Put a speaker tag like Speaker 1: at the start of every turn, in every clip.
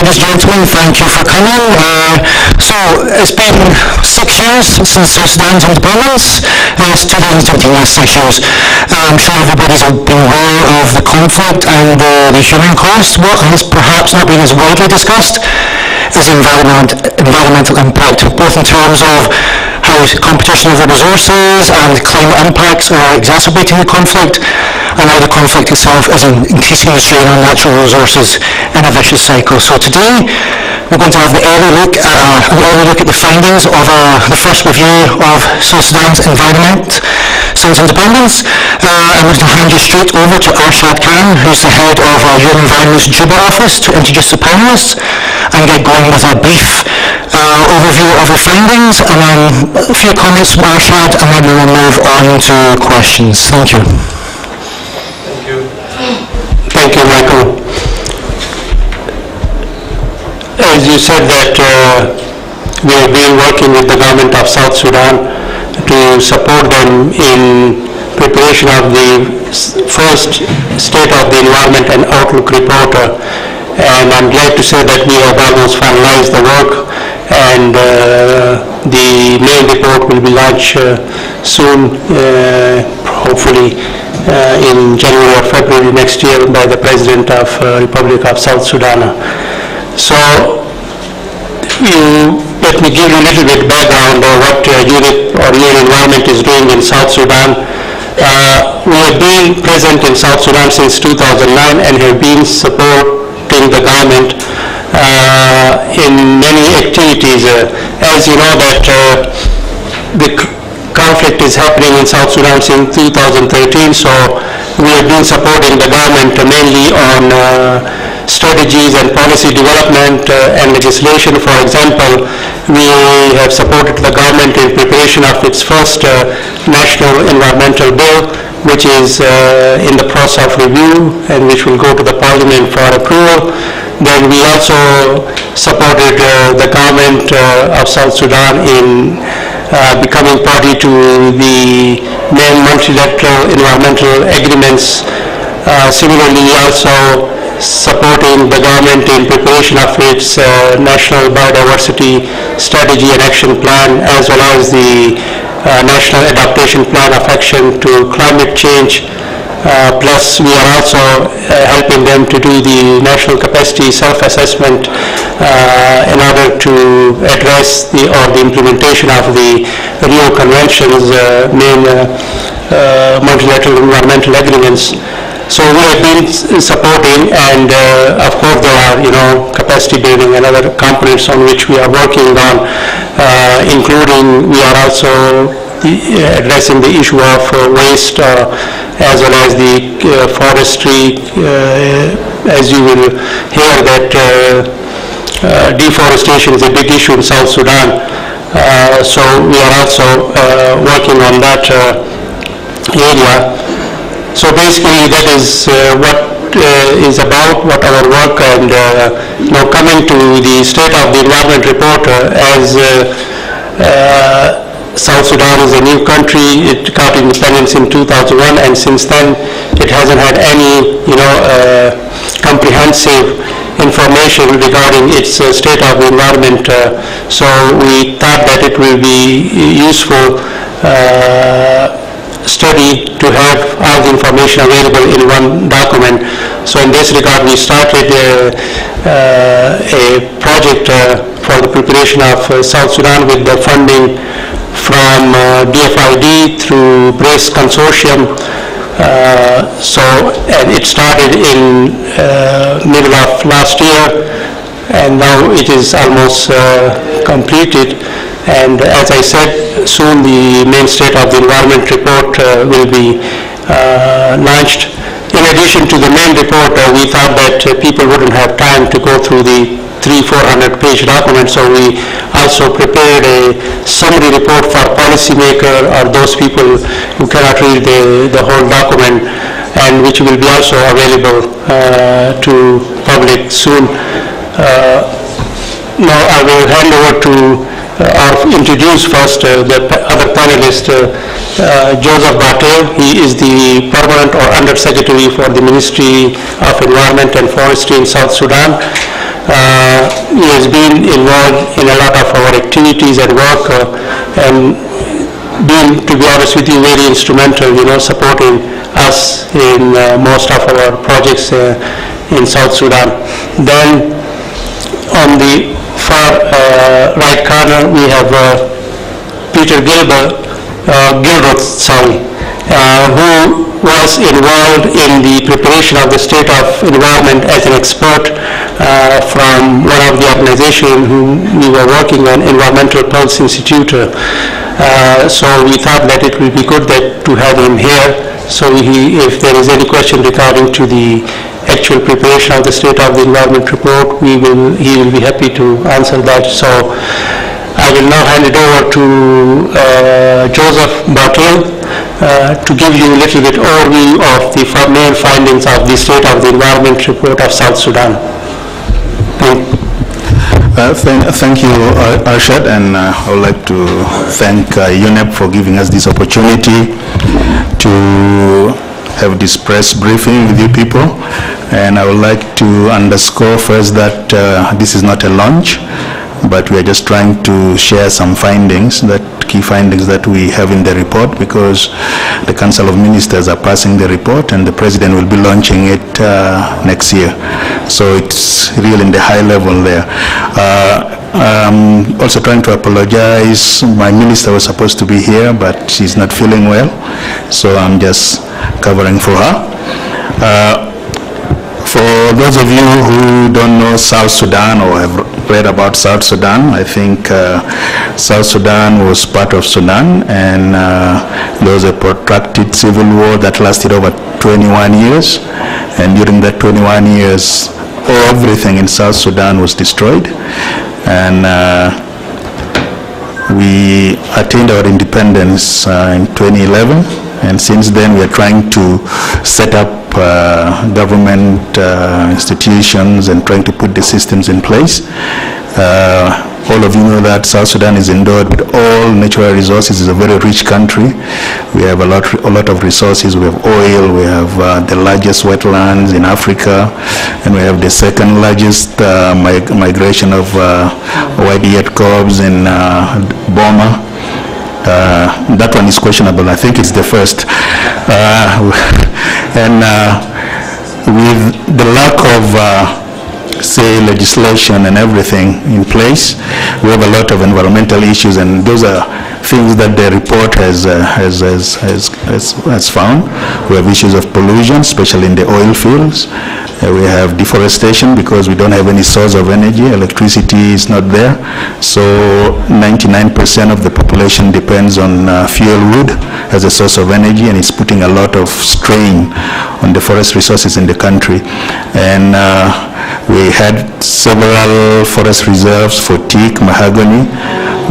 Speaker 1: Ladies and gentlemen, thank you for coming. So it's been 6 years since Sudan's independence. It's 2017, last 6 years. I'm sure everybody's been aware of the conflict and the human cost. What has perhaps not been as widely discussed is the environmental impact, both in terms of how competition over resources and climate impacts are exacerbating the conflict, and how the conflict itself is increasing the strain on natural resources in a vicious cycle. So today we're going to have an early look at the findings of the first review of South Sudan's environment since independence. I'm going to hand you straight over to Arshad Khan, who's the head of UN Environment's Juba office, to introduce the panelists and get going with a brief overview of the findings, and then a few comments from Arshad, and then we will move on to questions. Thank you.
Speaker 2: Thank you, Michael. As you said that we have been working with the government of South Sudan to support them in preparation of the first State of the Environment and Outlook report, and I'm glad to say that we have almost finalized the work, and the main report will be launched soon, hopefully in January or February next year by the President of Republic of South Sudan. So let me give you a little bit background on what UNEP or UN Environment is doing in South Sudan. We have been present in South Sudan since 2009 and have been supporting the government in many activities. As you know that the conflict is happening in South Sudan since 2013, so we have been supporting the government mainly on strategies and policy development and legislation. For example, we have supported the government in preparation of its first national environmental bill, which is in the process of review and which will go to the parliament for approval. Then we also supported the government of South Sudan in becoming party to the main multilateral environmental agreements. Similarly, also supporting the government in preparation of its national biodiversity strategy and action plan, as well as the national adaptation plan of action to climate change, Plus, we are also helping them to do the national capacity self-assessment in order to address the implementation of the Rio Convention's main multilateral environmental agreements. So we have been supporting, and of course there are, capacity building and other components on which we are working on, including we are also addressing the issue of waste as well as the forestry. As you will hear that deforestation is a big issue in South Sudan. So we are also working on that area. So basically that is what is about what our work, and now coming to the State of the Environment report, as South Sudan is a new country. It got independence in 2001, and since then it hasn't had any, comprehensive information regarding its state of the environment. So we thought that it will be useful study to have all the information available in one document. So in this regard, we started a project for the preparation of South Sudan with the funding from DFID through BRACE Consortium. And it started in middle of last year, and now it is almost completed. And as I said, soon the main State of the Environment report will be launched. In addition to the main report, we thought that people wouldn't have time to go through the 300-400 page document, so we also prepared a summary report for policymaker or those people who cannot read the whole document, and which will be also available to public soon. Now I will hand over to or introduce first the other panelist, Joseph Bartel. He is the Permanent or Undersecretary for the Ministry of Environment and Forestry in South Sudan. He has been involved in a lot of our activities and work, and been, to be honest with you, very instrumental, supporting us in most of our projects in South Sudan. Then on the far right corner, we have Peter Gilruth, who was involved in the preparation of the State of Environment as an expert from one of the organizations whom we were working on, Environmental Pulse Institute. So we thought that it would be good to have him here. So if there is any question regarding to the actual preparation of the State of the Environment report, he will be happy to answer that. So I will now hand it over to Joseph Bartel to give you a little bit overview of the main findings of the State of the Environment report of South Sudan.
Speaker 3: Thank you, Arshad, and I would like to thank UNEP for giving us this opportunity to have this press briefing with you people. And I would like to underscore first that this is not a launch, but we are just trying to share some key findings that we have in the report, because the Council of Ministers are passing the report and the President will be launching it next year. So it's really in the high level there. Also trying to apologize. My minister was supposed to be here, but she's not feeling well, so I'm just covering for her. For those of you who don't know South Sudan or have read about South Sudan, I think South Sudan was part of Sudan, and there was a protracted civil war that lasted over 21 years, and during that 21 years everything in South Sudan was destroyed, and we attained our independence in 2011, and since then we are trying to set up government institutions and trying to put the systems in place. All of you know that South Sudan is endowed with all natural resources. It's a very rich country. We have a lot of resources. We have oil, we have the largest wetlands in Africa, and we have the second largest migration of white-eared corps in Boma. That one is questionable. I think it's the first. With the lack of say legislation and everything in place, we have a lot of environmental issues, and those are things that the report has found. We have issues of pollution, especially in the oil fields. We have deforestation because we don't have any source of energy. Electricity is not there. So 99% of the population depends on fuel wood as a source of energy, and it's putting a lot of strain on the forest resources in the country. And we had several forest reserves for teak, mahogany,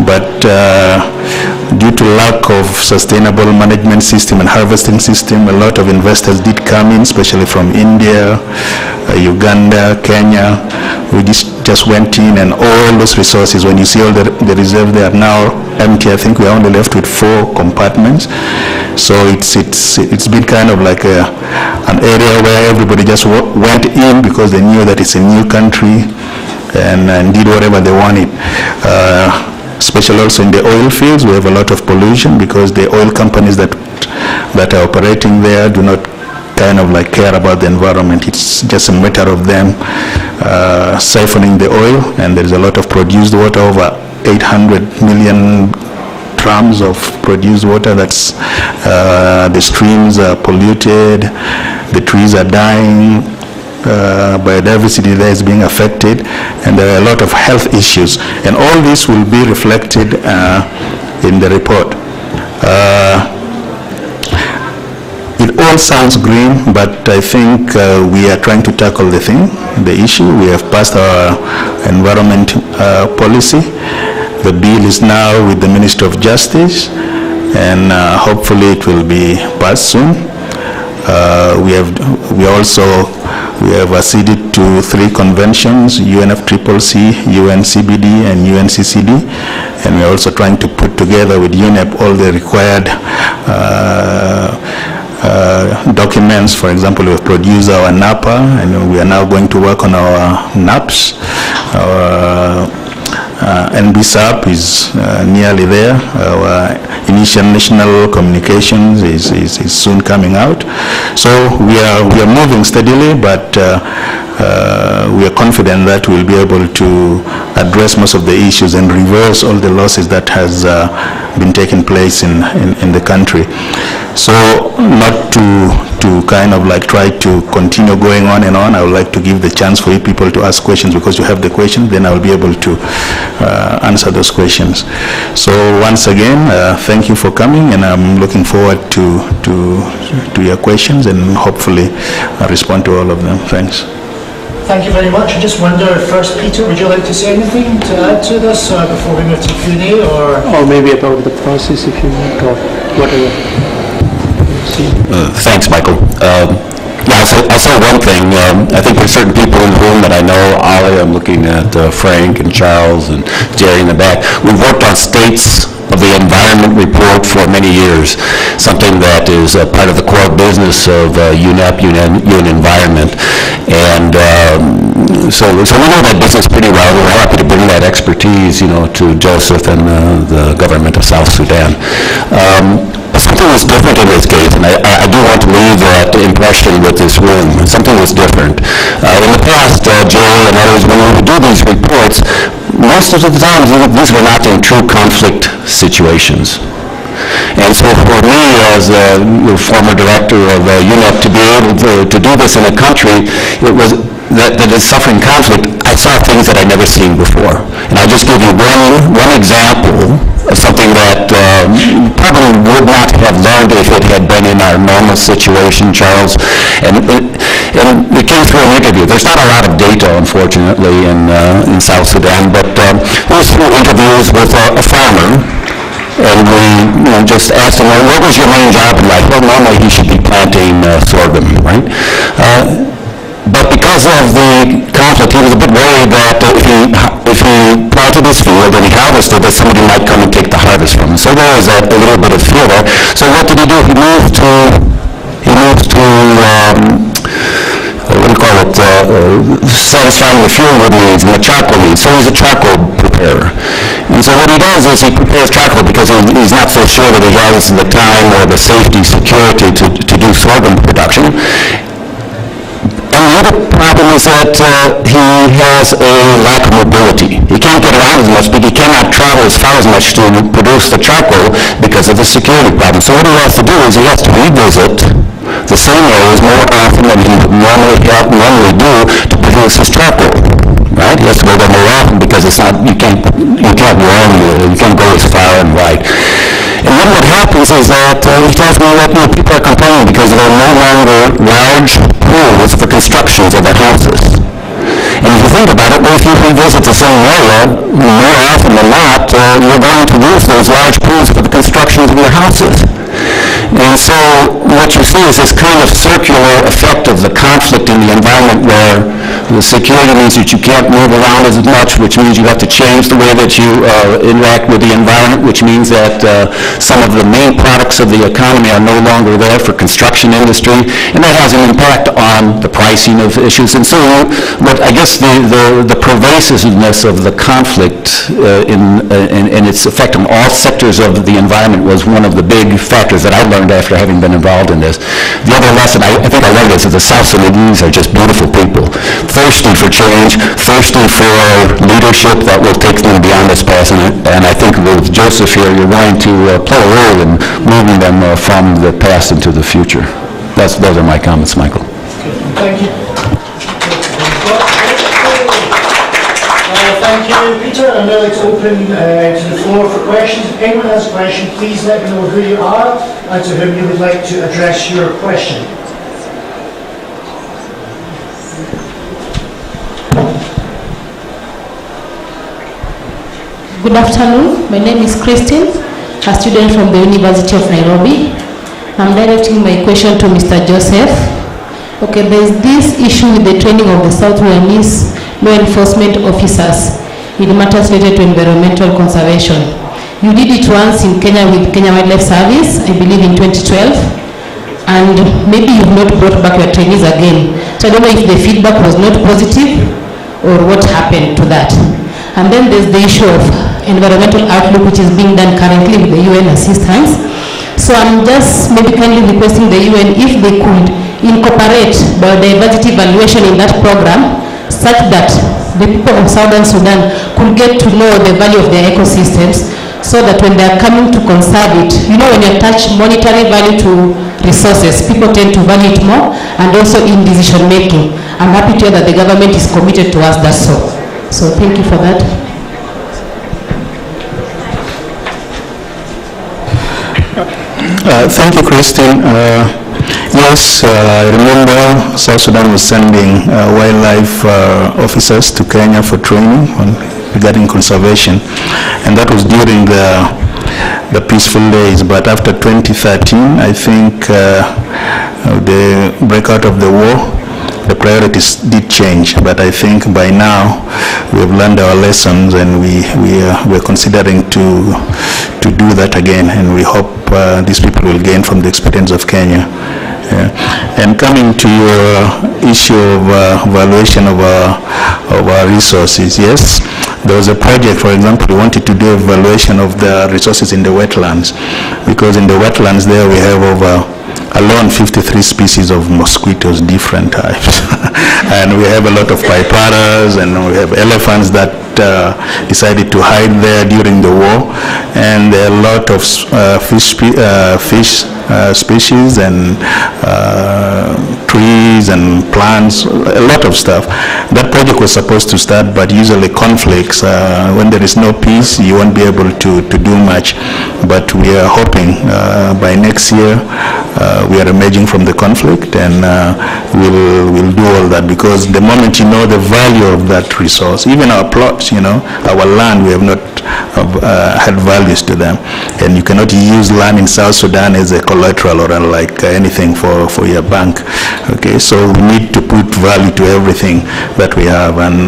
Speaker 3: but due to lack of sustainable management system and harvesting system, a lot of investors did come in, especially from India, Uganda, Kenya. We just went in, and all those resources, when you see all the reserves, they are now empty. I think we are only left with 4 compartments. So it's been kind of like an area where everybody just went in because they knew that it's a new country, and did whatever they wanted. Especially also in the oil fields, we have a lot of pollution because the oil companies that are operating there do not kind of like care about the environment. It's just a matter of them siphoning the oil, and there is a lot of produced water, over 800 million drams of produced water. That's the streams are polluted, the trees are dying, biodiversity there is being affected, and there are a lot of health issues, and all this will be reflected in the report. It all sounds green, but I think we are trying to tackle the issue. We have passed our environment policy. The bill is now with the Ministry of Justice, and hopefully it will be passed soon. We have acceded to 3 conventions: UNFCCC, UNCBD, and UNCCD, and we're also trying to put together with UNEP all the required documents. For example, we've produced our NAPA, and we are now going to work on our NAPS. Our NBSAP is nearly there. Our initial national communications is soon coming out. So we are moving steadily, but we are confident that we'll be able to address most of the issues and reverse all the losses that has been taking place in the country. So not to kind of like try to continue going on and on, I would like to give the chance for you people to ask questions, because you have the questions, then I will be able to answer those questions. So once again, thank you for coming, and I'm looking forward to your questions, and hopefully I'll respond to all of them. Thanks.
Speaker 4: Thank you very much. I just wonder, first, Peter, would you like to say anything to add to this before we move to Q&A, or
Speaker 2: maybe about the process, if you want, or whatever.
Speaker 5: Thanks, Michael. I'll say one thing. I think there's certain people in the room that I know. Ollie, I'm looking at Frank and Charles and Jerry in the back. We've worked on states of the environment report for many years, something that is part of the core business of UNEP, UN Environment. And so we know that business pretty well. We're happy to bring that expertise, to Joseph and the government of South Sudan. Something was different in this case, and I do want to leave that impression with this room. Something was different. In the past, Jerry and others, when we would do these reports, most of the time these were not in true conflict situations. And so for me, as the former director of UNEP, to be able to do this in a country that is suffering conflict, I saw things that I'd never seen before. And I'll just give you one example of something that probably would not have learned if it had been in our normal situation, Charles. And we came through an interview. There's not a lot of data, unfortunately, in South Sudan, but there was through interviews with a farmer. And we just asked him, well, what was your main job in life? Well, normally he should be planting sorghum, right? But because of the conflict, he was a bit worried that if he planted his field and he harvested, that somebody might come and take the harvest from him. So there was a little bit of fear there. So what did he do? He moved to satisfying the fuel needs and the charcoal needs. So he's a charcoal preparer. And so what he does is he prepares charcoal because he's not so sure that he has the time or the safety, security to do sorghum production. And the other problem is that he has a lack of mobility. He can't get around as much, but he cannot travel as far as much to produce the charcoal because of the security problem. So what he has to do is he has to revisit the same areas more often than he would normally do to produce his charcoal. Right? He has to go there more often because it's not, you can't roam, you can't go as far and wide. And then what happens is that he tells me that people are complaining because there are no longer large pools for constructions of their houses. And if you think about it, well, if you revisit the same area, more often than not, you're going to use those large pools for the constructions of your houses. And so what you see is this kind of circular effect of the conflict in the environment where the security means that you can't move around as much, which means you have to change the way that you interact with the environment, which means that some of the main products of the economy are no longer there for construction industry, and that has an impact on the pricing of issues. And so what I guess the pervasiveness of the conflict and its effect on all sectors of the environment was one of the big factors that I learned after having been involved in this. The other lesson I think I learned is that the South Sudanese are just beautiful people, thirsty for change, thirsty for leadership that will take them beyond this past. And I think with Joseph here, you're going to play a role in moving them from the past into the future. Those are my comments, Michael.
Speaker 4: Thank you. Thank you, Peter. I'm now like to open to the floor for questions. If anyone has a question, please let me know who you are and to whom you would like to address your question.
Speaker 6: Good afternoon. My name is Christine, a student from the University of Nairobi. I'm directing my question to Mr. Joseph. Okay, there's this issue with the training of the South Sudanese law enforcement officers in matters related to environmental conservation. You did it once in Kenya with Kenya Wildlife Service, I believe in 2012, and maybe you've not brought back your trainees again. So I don't know if the feedback was not positive or what happened to that. And then there's the issue of environmental outlook, which is being done currently with the UN assistance. So I'm just maybe kindly requesting the UN if they could incorporate biodiversity evaluation in that program, such that the people of Southern Sudan could get to know the value of their ecosystems, so that when they are coming to conserve it, when you attach monetary value to resources, people tend to value it more, and also in decision making. I'm happy to hear that the government is committed to us that so thank you for that.
Speaker 3: Thank you, Christine. Yes, I remember South Sudan was sending wildlife officers to Kenya for training regarding conservation, and that was during the peaceful days. But after 2013, I think the breakout of the war, the priorities did change. But I think by now we have learned our lessons, and we're considering to do that again, and we hope these people will gain from the experience of Kenya. And coming to your issue of valuation of our resources, yes, there was a project, for example, we wanted to do a valuation of the resources in the wetlands, because in the wetlands there we have alone 53 species of mosquitoes, different types. And we have a lot of piparas, and we have elephants that decided to hide there during the war, and there are a lot of fish species and trees and plants, a lot of stuff. That project was supposed to start, but usually conflicts, when there is no peace, you won't be able to do much. But we are hoping by next year we are emerging from the conflict, and we'll do all that, because the moment you know the value of that resource, even our plots, our land, we have not had values to them, and you cannot use land in South Sudan as a collateral or like anything for your bank. Okay, so we need to put value to everything that we have, and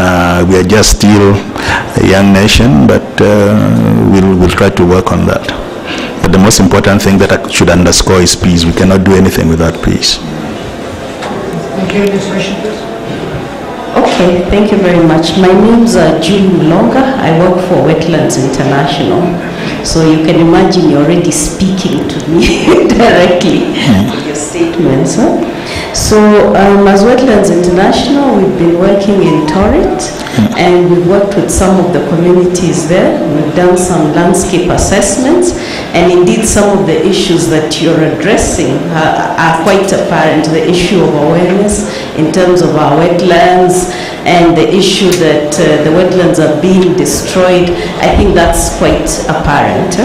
Speaker 3: we are just still a young nation, but we'll try to work on that. But the most important thing that I should underscore is peace. We cannot do anything without peace.
Speaker 4: Thank you. Next question, please.
Speaker 7: Okay, thank you very much. My name's June Mlonga. I work for Wetlands International. So you can imagine you're already speaking to me directly with your statements. Huh? So as Wetlands International, we've been working in Torrit, and we've worked with some of the communities there. We've done some landscape assessments, and indeed some of the issues that you're addressing are quite apparent. The issue of awareness in terms of our wetlands, and the issue that the wetlands are being destroyed, I think that's quite apparent.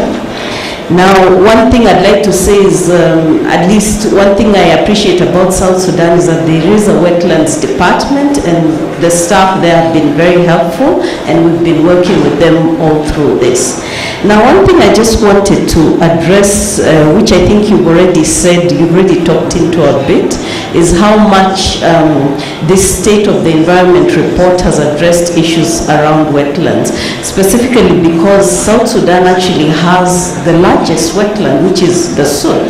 Speaker 7: Now, one thing I'd like to say is, at least one thing I appreciate about South Sudan is that there is a wetlands department, and the staff there have been very helpful, and we've been working with them all through this. Now, one thing I just wanted to address, which I think you've already said, you've already talked into a bit, is how much this State of the Environment report has addressed issues around wetlands, specifically because South Sudan actually has the largest wetland, which is the Sud,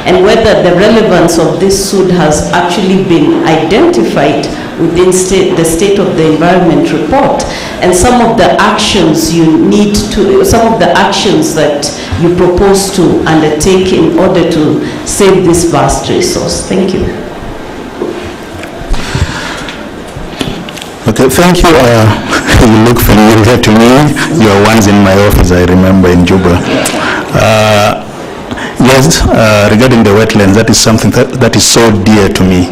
Speaker 7: and whether the relevance of this Sud has actually been identified within the State of the Environment report, and some of the actions some of the actions that you propose to undertake in order to save this vast resource. Thank you.
Speaker 3: Okay, thank you. You look familiar to me. You are once in my office, I remember, in Juba. Yes, regarding the wetlands, that is something that is so dear to me.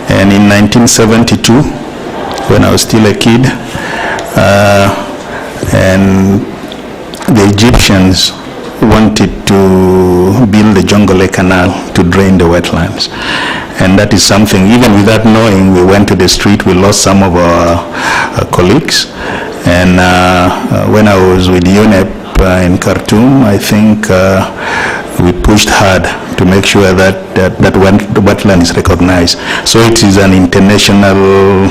Speaker 3: And in 1972, when I was still a kid, and the Egyptians wanted to build the Jonglei Canal to drain the wetlands. And that is something, even without knowing, we went to the street, we lost some of our colleagues. And when I was with UNEP in Khartoum, I think we pushed hard to make sure that the wetland is recognized. So it is an international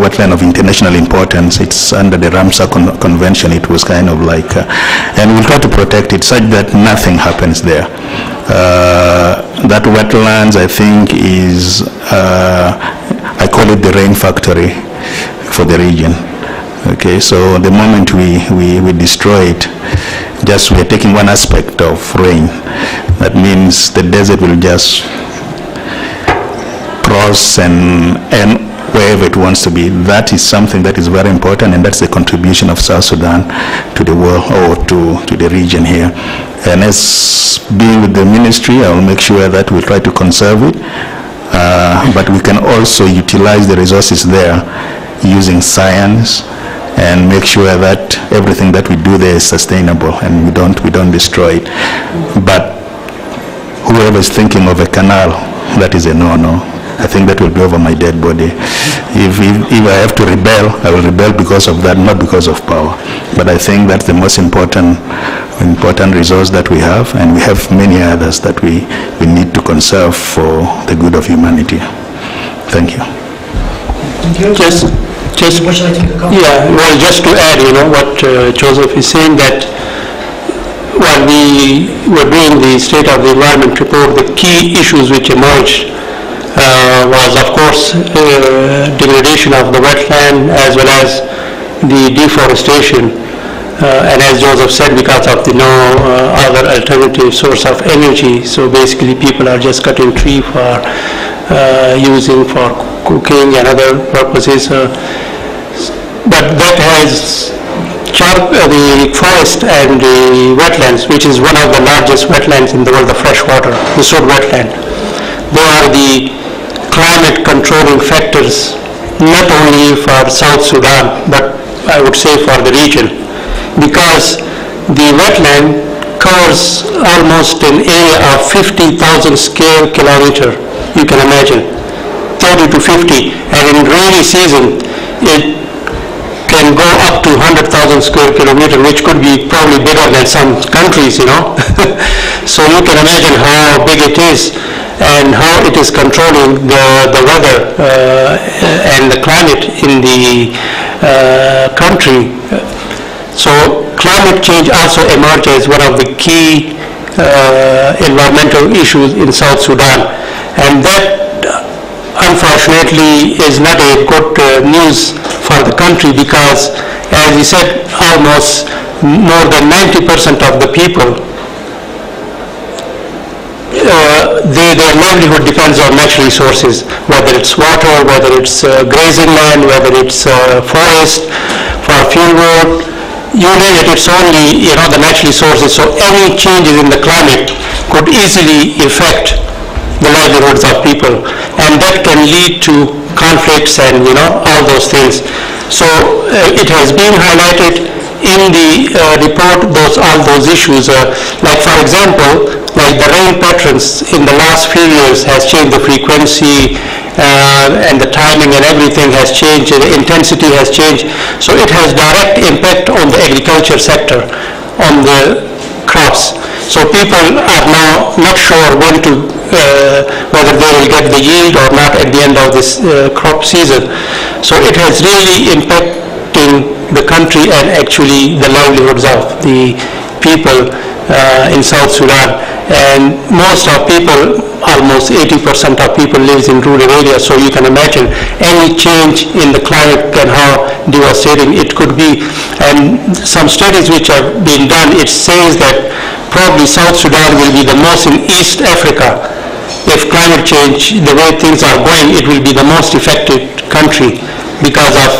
Speaker 3: wetland of international importance. It's under the Ramsar Convention. It was kind of like, and we'll try to protect it such that nothing happens there. That wetlands, I think, is, I call it the rain factory for the region. Okay, so the moment we destroy it, just we are taking one aspect of rain. That means the desert will just cross and wherever it wants to be. That is something that is very important, and that's the contribution of South Sudan to the world, or to the region here. And as being with the ministry, I will make sure that we try to conserve it, but we can also utilize the resources there using science, and make sure that everything that we do there is sustainable and we don't destroy it. But whoever is thinking of a canal, that is a no-no. I think that will be over my dead body. If I have to rebel, I will rebel because of that, not because of power. But I think that's the most important resource that we have, and we have many others that we need to conserve for the good of humanity. Thank you.
Speaker 4: Thank you. Would you like to make a comment?
Speaker 2: Yeah, well, just to add, what Joseph is saying, that while we were doing the State of the Environment report, the key issues which emerged was, of course, degradation of the wetland as well as the deforestation. And as Joseph said, because of the no other alternative source of energy, so basically people are just cutting tree for using for cooking and other purposes. But that has chopped the forest and the wetlands, which is one of the largest wetlands in the world, the freshwater, the Sud wetland. They are the climate controlling factors, not only for South Sudan, but I would say for the region, because the wetland covers almost an area of 50,000 square kilometer. You can imagine, 30 to 50, and in rainy season, it can go up to 100,000 square kilometer, which could be probably bigger than some countries, So you can imagine how big it is and how it is controlling the weather and the climate in the country. So climate change also emerges as one of the key environmental issues in South Sudan, and that unfortunately is not a good news for the country, because, as he said, almost more than 90% of the people, their livelihood depends on natural resources, whether it's water, whether it's grazing land, whether it's forest, for fuel wood, you name it, it's only, the natural resources. So any changes in the climate could easily affect the livelihoods of people, and that can lead to conflicts and, all those things. So it has been highlighted in the report, all those issues, like for example, like the rain patterns in the last few years has changed, the frequency and the timing and everything has changed, the intensity has changed. So it has direct impact on the agriculture sector, on the crops. So people are now not sure when to, whether they will get the yield or not at the end of this crop season. So it has really impacting the country and actually the livelihoods of the people in South Sudan. And most of people, almost 80% of people lives in rural areas, so you can imagine any change in the climate and how devastating it could be. And some studies which have been done, it says that probably South Sudan will be the most in East Africa. If climate change, the way things are going, it will be the most affected country, because of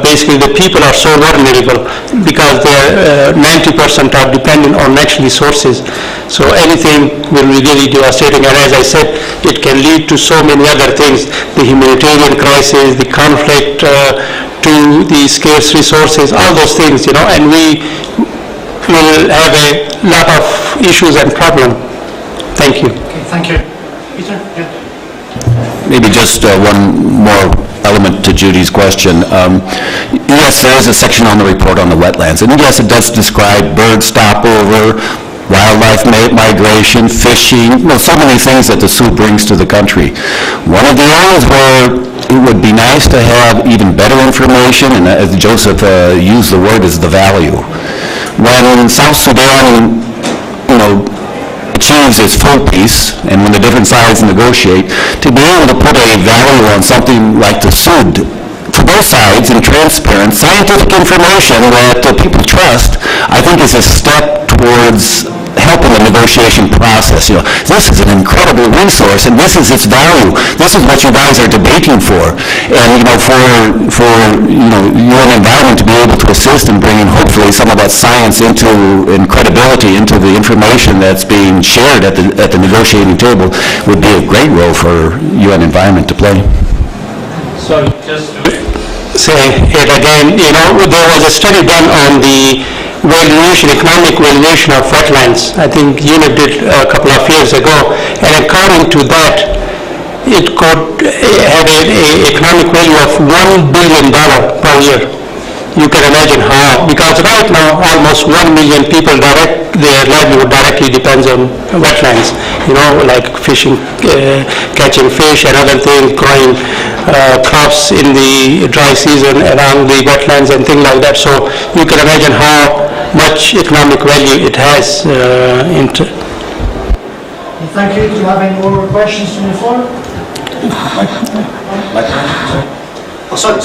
Speaker 2: basically the people are so vulnerable, because they're 90% are dependent on natural resources. So anything will be really devastating, and as I said, it can lead to so many other things, the humanitarian crisis, the conflict to the scarce resources, all those things, and we will have a lot of issues and problems. Thank you.
Speaker 4: Okay, thank you. Peter? Yeah.
Speaker 5: Maybe just one more element to Judy's question. Yes, there is a section on the report on the wetlands, and yes, it does describe bird stopover, wildlife migration, fishing, so many things that the Sioux brings to the country. One of the areas where it would be nice to have even better information, and as Joseph used the word, is the value. When South Sudan, achieves its full peace, and when the different sides negotiate, to be able to put a value on something like the Sud, for both sides, in transparent scientific information that people trust, I think is a step towards helping the negotiation process. This is an incredible resource, and this is its value. This is what you guys are debating for. And for UN Environment to be able to assist in bringing hopefully some of that science and credibility into the information that's being shared at the negotiating table would be a great role for UN Environment to play.
Speaker 2: So just to say it again, there was a study done on the economic valuation of wetlands. I think UNEA did a couple of years ago, and according to that, it could have an economic value of $1 billion per year. You can imagine how, because right now almost 1 million people their livelihood directly depends on wetlands, like fishing, catching fish and other things, growing crops in the dry season around the wetlands and things like that. So you can imagine how much economic value it has.
Speaker 4: Thank you. Do you have any more questions from the floor? Sorry.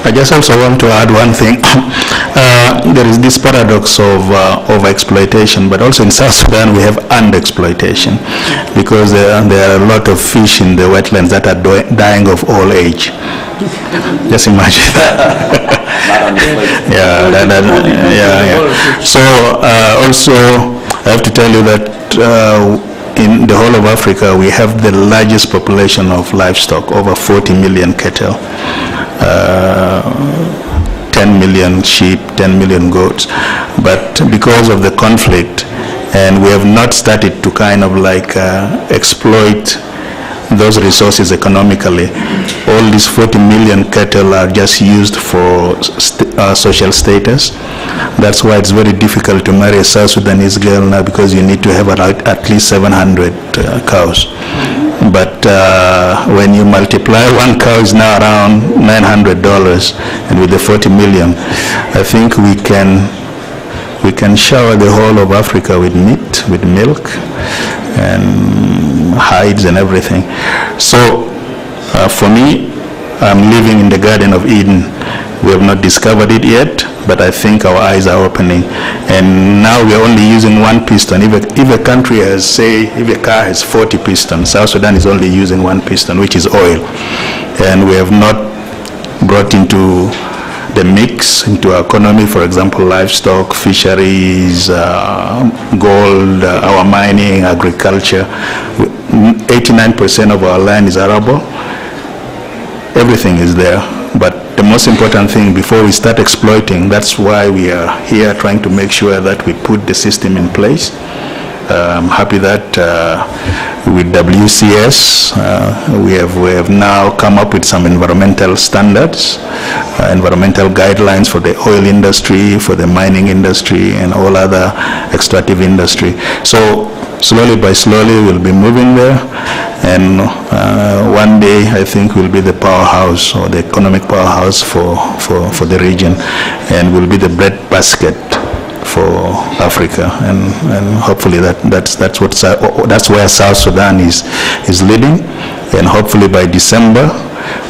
Speaker 3: I just also want to add one thing. There is this paradox of over-exploitation, but also in South Sudan we have under-exploitation, because there are a lot of fish in the wetlands that are dying of old age. Just imagine that. Yeah. So also I have to tell you that in the whole of Africa we have the largest population of livestock, over 40 million cattle. 10 million sheep, 10 million goats, but because of the conflict, and we have not started to kind of exploit those resources economically, all these 40 million cattle are just used for social status. That's why it's very difficult to marry a South Sudanese girl now, because you need to have at least 700 cows. But when you multiply, one cow is now around $900, and with the 40 million, I think we can shower the whole of Africa with meat, with milk, and hides and everything. So For me, I'm living in the Garden of Eden. We have not discovered it yet, but I think our eyes are opening. And now we are only using one piston. If a country has, say, if a car has 40 pistons, South Sudan is only using one piston, which is oil. And we have not brought into the mix, into our economy, for example, livestock, fisheries, gold, our mining, agriculture. 89% of our land is arable. Everything is there, but the most important thing before we start exploiting, that's why we are here trying to make sure that we put the system in place. I'm happy that with WCS we have now come up with some environmental standards, environmental guidelines for the oil industry, for the mining industry, and all other extractive industry. So slowly by slowly we'll be moving there, and one day I think we'll be the powerhouse or the economic powerhouse for the region, and will be the bread basket for Africa, and hopefully that's where South Sudan is leading, and hopefully by December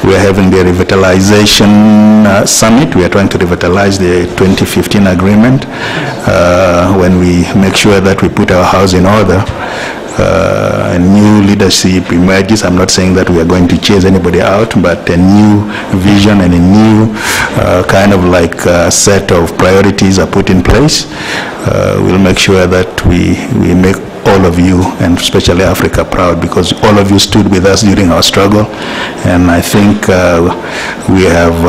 Speaker 3: we are having the revitalization summit. We are trying to revitalize the 2015 agreement when we make sure that we put our house in order. A new leadership emerges. I'm not saying that we are going to chase anybody out, but a new vision and a new kind of like set of priorities are put in place. We'll make sure that we make all of you, and especially Africa, proud, because all of you stood with us during our struggle, and I think we have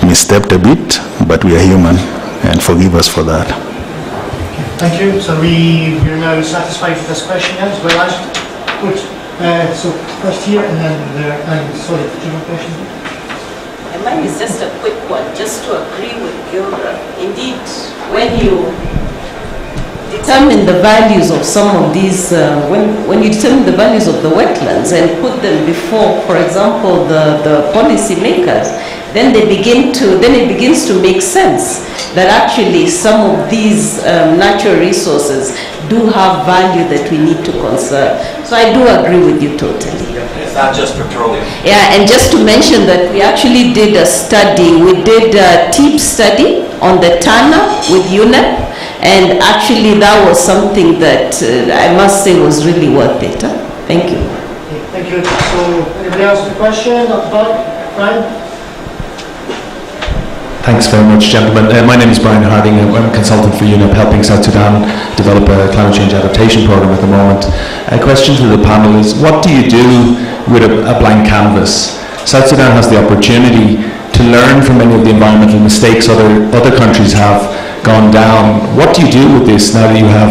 Speaker 3: misstepped a bit, but we are human, and forgive us for that.
Speaker 4: Thank you. So we're now satisfied with this question, yes? Well asked. Good. So first here and then there. Sorry, do you have a question?
Speaker 7: Mine is just a quick one, just to agree with Gilda. Indeed, when you determine the values of some of these, when you determine the values of the wetlands and put them before, for example, the policy makers, then it begins to make sense that actually some of these natural resources do have value that we need to conserve. So I do agree with you totally.
Speaker 8: It's not just petroleum.
Speaker 7: Yeah, and just to mention that we actually did a study. We did a TEEP study on the Tana with UNEA, and actually that was something that I must say was really worth it. Thank you.
Speaker 4: Okay, thank you. So anybody else with a question? Up the back? Brian?
Speaker 8: Thanks very much, gentlemen. My name is Brian Harding. I'm a consultant for UNEP, helping South Sudan develop a climate change adaptation program at the moment. A question to the panel is, what do you do with a blank canvas? South Sudan has the opportunity to learn from many of the environmental mistakes other countries have gone down. What do you do with this now that you have,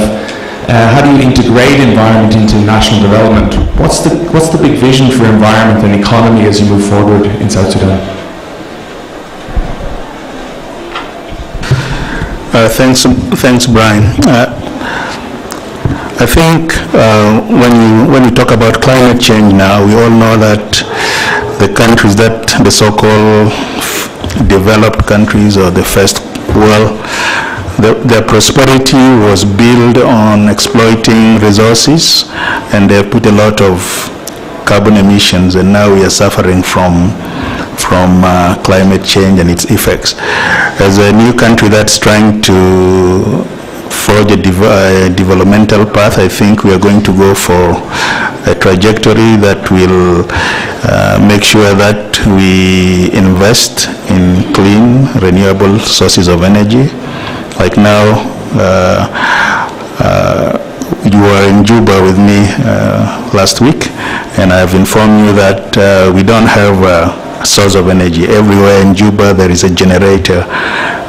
Speaker 8: how do you integrate environment into national development? What's the big vision for environment and economy as you move forward in South Sudan?
Speaker 3: Thanks, Brian. I think when you talk about climate change now, we all know that the countries the so-called developed countries or the first world, their prosperity was built on exploiting resources, and they put a lot of carbon emissions, and now we are suffering from climate change and its effects. As a new country that's trying to forge a developmental path, I think we are going to go for a trajectory that will make sure that we invest in clean, renewable sources of energy. Like now, you were in Juba with me last week, and I've informed you that we don't have a source of energy. Everywhere in Juba there is a generator,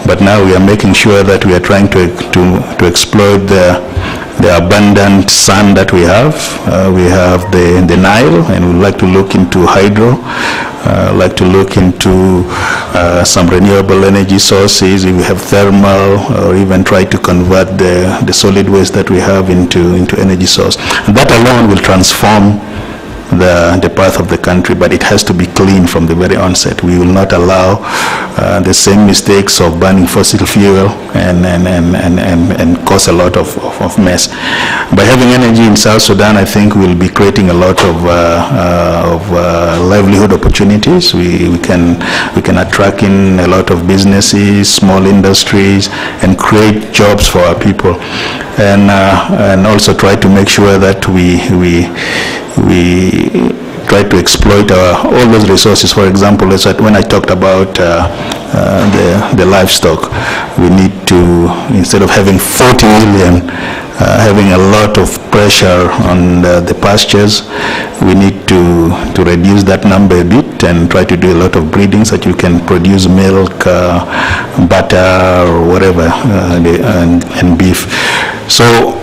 Speaker 3: but now we are making sure that we are trying to exploit the abundant sun that we have. We have the Nile, and we'd like to look into hydro, like to look into some renewable energy sources. If we have thermal, or even try to convert the solid waste that we have into energy source. And that alone will transform the path of the country, but it has to be clean from the very onset. We will not allow the same mistakes of burning fossil fuel and cause a lot of mess. By having energy in South Sudan, I think we'll be creating a lot of livelihood opportunities. We can attract in a lot of businesses, small industries, and create jobs for our people, and also try to make sure that we try to exploit all those resources. For example, when I talked about the livestock, we need to, instead of having 40 million, having a lot of pressure on the pastures, we need to reduce that number a bit and try to do a lot of breeding so that you can produce milk, butter, or whatever, and beef. So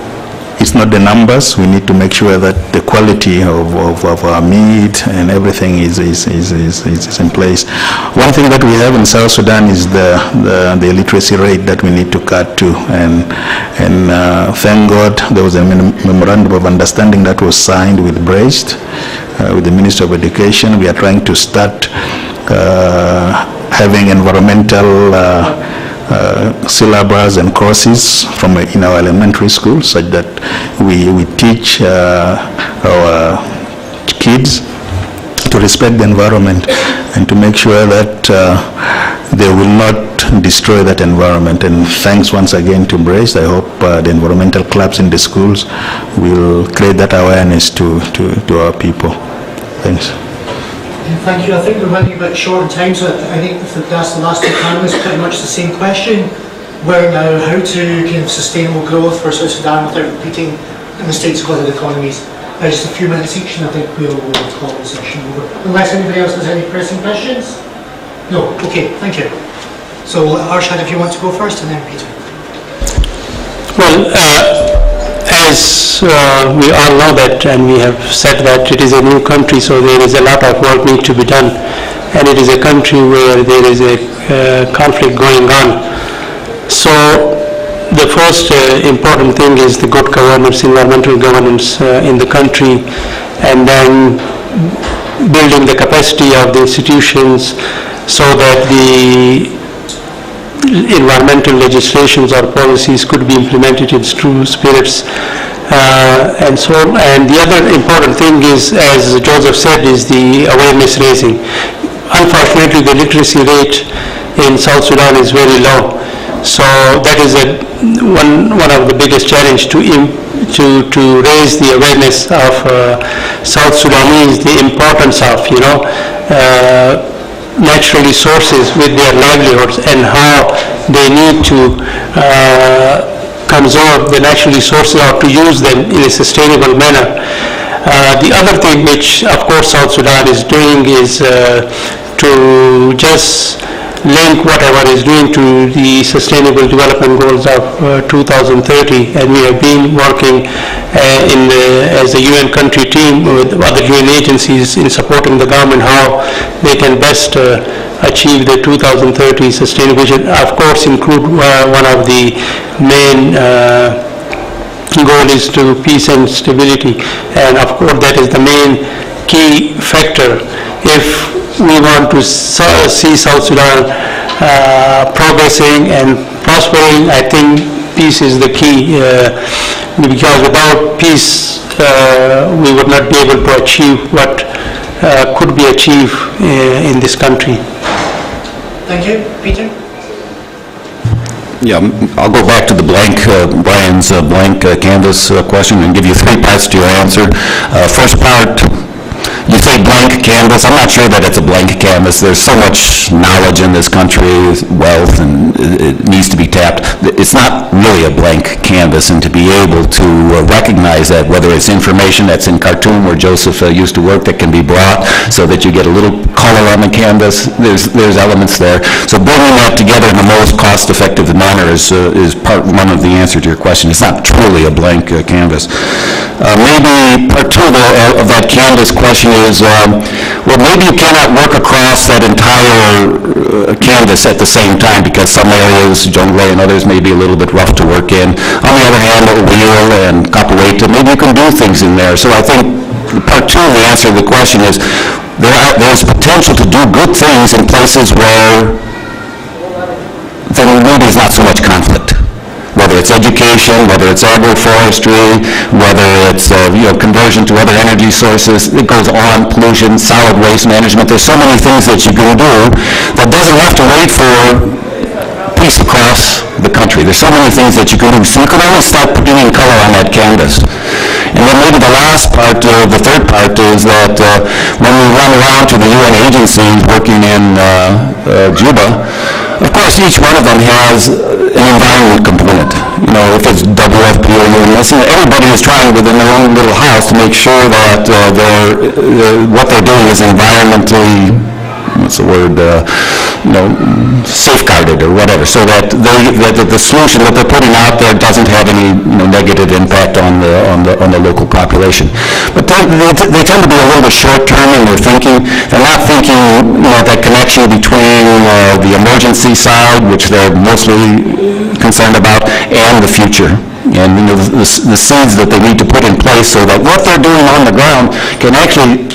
Speaker 3: it's not the numbers. We need to make sure that the quality of our meat and everything is in place. One thing that we have in South Sudan is the illiteracy rate that we need to cut to, and thank God there was a memorandum of understanding that was signed with Braced, with the Minister of Education. We are trying to start having environmental syllabus and courses in our elementary school, such that we teach our kids to respect the environment and to make sure that they will not destroy that environment. And thanks once again to Brace. I hope the environmental clubs in the schools will create that awareness to our people. Thanks.
Speaker 4: Thank you. I think we're running a bit short on time, so I think if that's the last two panelists, pretty much the same question. Where now, how to give sustainable growth for South Sudan without repeating the mistakes of other economies? Just a few minutes each, and I think we'll call the session over. Unless anybody else has any pressing questions? No? Okay, thank you. So Arshad, if you want to go first, and then Peter.
Speaker 2: Well, as we all know that, and we have said that it is a new country, so there is a lot of work need to be done, and it is a country where there is a conflict going on. So the first important thing is the good governance, environmental governance in the country, and then building the capacity of the institutions so that the environmental legislations or policies could be implemented in true spirits, and so on. And the other important thing is, as Joseph said, is the awareness raising. Unfortunately, the literacy rate in South Sudan is very low. So that is one of the biggest challenge to raise the awareness of South Sudanese, the importance of natural resources with their livelihoods and how they need to conserve the natural resources or to use them in a sustainable manner. The other thing which of course South Sudan is doing is to just link whatever is doing to the Sustainable Development Goals of 2030, and we have been working as a UN country team with other UN agencies in supporting the government how they can best achieve the 2030 sustainable vision. Of course, include one of the main goal is to peace and stability, and of course that is the main key factor. If we want to see South Sudan progressing and prospering, I think peace is the key, because without peace we would not be able to achieve what could be achieved in this country.
Speaker 4: Thank you. Peter?
Speaker 5: Yeah, I'll go back to the Brian's blank canvas question and give you three parts to your answer. First part, you say blank canvas. I'm not sure that it's a blank canvas. There's so much knowledge in this country, wealth, and it needs to be tapped. It's not really a blank canvas, and to be able to recognize that, whether it's information that's in Khartoum where Joseph used to work that can be brought so that you get a little color on the canvas, there's elements there. So bringing that together in the most cost-effective manner is part one of the answer to your question. It's not truly a blank canvas. Maybe part two of that canvas question question is, well, maybe you cannot work across that entire canvas at the same time because some areas, jungle and others, may be a little bit rough to work in. On the other hand, Wheel and Capoeira, maybe you can do things in there. So I think part two of the answer to the question is there's potential to do good things in places where there maybe is not so much conflict. Whether it's education, whether it's agroforestry, whether it's conversion to other energy sources, it goes on, pollution, solid waste management. There's so many things that you can do that doesn't have to wait for peace across the country. There's so many things that you can do. So you can always start putting in color on that canvas. And then maybe the last part, the third part, is that when we run around to the UN agencies working in Juba, of course, each one of them has an environment component. You know, if it's WFP or UNEA, everybody is trying within their own little house to make sure that what they're doing is environmentally, what's the word, safeguarded or whatever, so that the solution that they're putting out there doesn't have any negative impact on the local population. But they tend to be a little bit short-term in their thinking. They're not thinking that connection between the emergency side, which they're mostly concerned about, and the future. And the seeds that they need to put in place so that what they're doing on the ground can actually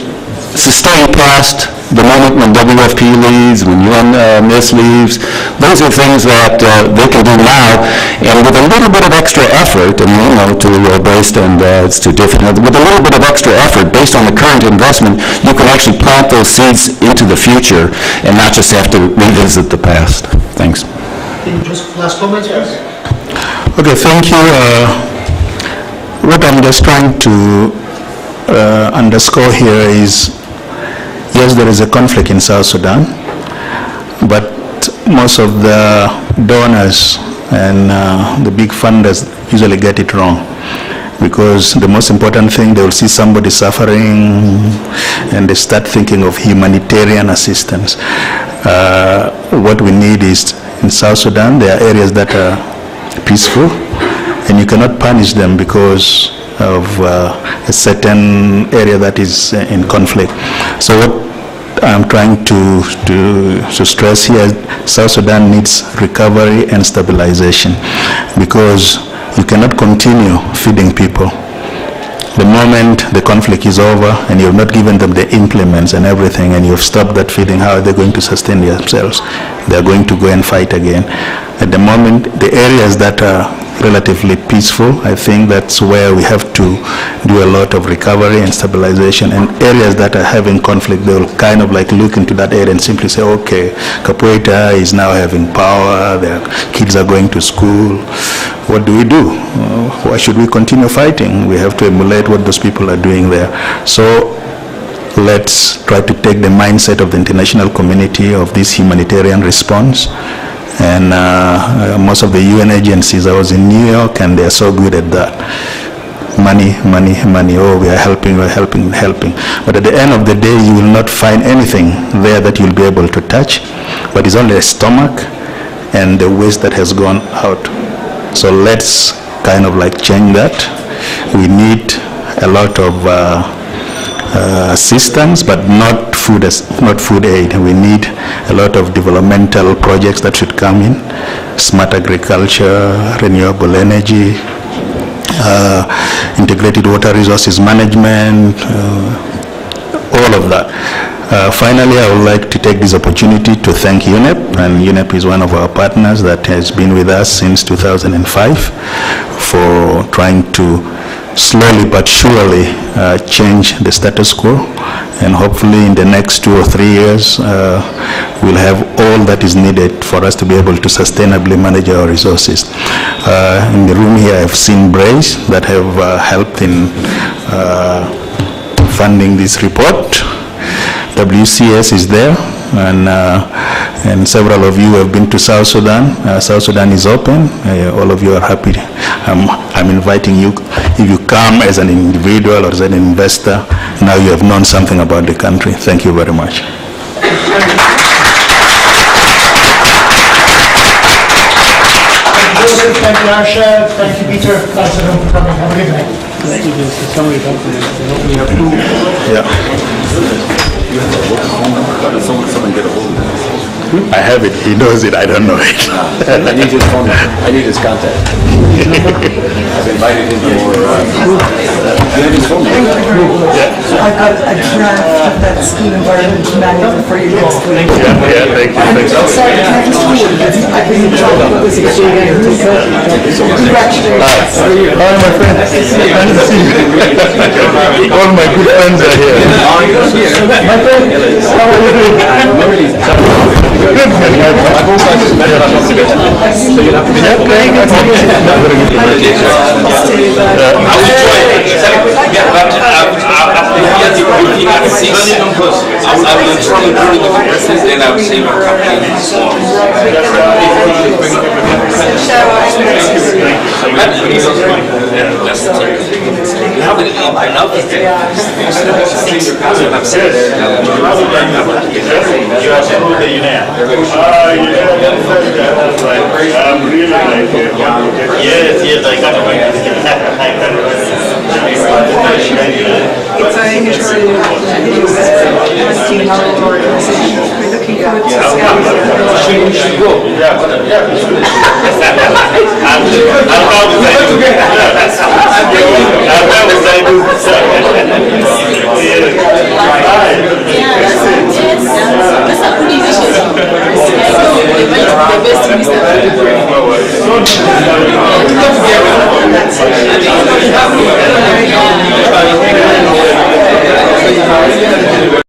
Speaker 5: sustain past the moment when WFP leaves, when UNEA leaves. Those are things that they can do now, and with a little bit of extra effort, and based and it's too different, with a little bit of extra effort based on the current investment, you can actually plant those seeds into the future and not just have to revisit the past. Thanks.
Speaker 4: Just last comments, please.
Speaker 3: Okay, thank you. What I'm just trying to underscore here is, yes, there is a conflict in South Sudan, but most of the donors and the big funders usually get it wrong, because the most important thing, they will see somebody suffering and they start thinking of humanitarian assistance. What we need is, in South Sudan, there are areas that are peaceful, and you cannot punish them because of a certain area that is in conflict. So what I'm trying to stress here, South Sudan needs recovery and stabilization, because you cannot continue feeding people. The moment the conflict is over and you've not given them the implements and everything, and you've stopped that feeding, how are they going to sustain themselves? They're going to go and fight again. At the moment, the areas that are relatively peaceful, I think that's where we have to do a lot of recovery and stabilization. And areas that are having conflict, they will kind of like look into that area and simply say, okay, Capoeira is now having power, their kids are going to school. What do we do? Why should we continue fighting? We have to emulate what those people are doing there. So let's try to take the mindset of the international community of this humanitarian response. And most of the UN agencies, I was in New York, and they're so good at that. Money, money, money. Oh, we are helping, we're helping, helping. But at the end of the day, you will not find anything there that you'll be able to touch. But it's only a stomach and the waste that has gone out. So let's kind of like change that. We need a lot of assistance, but not food aid. We need a lot of developmental projects that should come in, smart agriculture, renewable energy, integrated water resources management, all of that. Finally, I would like to take this opportunity to thank UNEP, and UNEP is one of our partners that has been with us since 2005 for trying to slowly but surely change the status quo, and hopefully in the next 2 or 3 years we'll have all that is needed for us to be able to sustainably manage our resources. In the room here I've seen Brace that have helped in funding this report. WCS is there, and several of you have been to South Sudan. South Sudan is open. All of you are happy. I'm inviting you, if you come as an individual or as an investor, now you have known something about the country. Thank you very much.
Speaker 4: Thank you, Joseph. Thank you, Arsha. Thank you, Peter. Thanks everyone for coming. Have a good night.
Speaker 3: Yeah.
Speaker 5: Someone get a hold of it.
Speaker 3: I have it, he knows it, I don't know it.
Speaker 5: I need his phone number. I need his contact. I've invited him to more, you have his phone number?
Speaker 9: I've got a draft of that school environment manual for you next week.
Speaker 3: Yeah, thank you.
Speaker 9: Sorry, can I just read it? I've been enjoying this again. Congratulations.
Speaker 3: Hi, my friend. Nice to see you. All my good friends are here. My friend, how are you doing? Good, man. So you'll have to be there. The UNEA. That's right. Really like it. Yes, I got it.
Speaker 9: It's a signatory organization. We're looking forward to
Speaker 3: You should go.
Speaker 9: Thank you.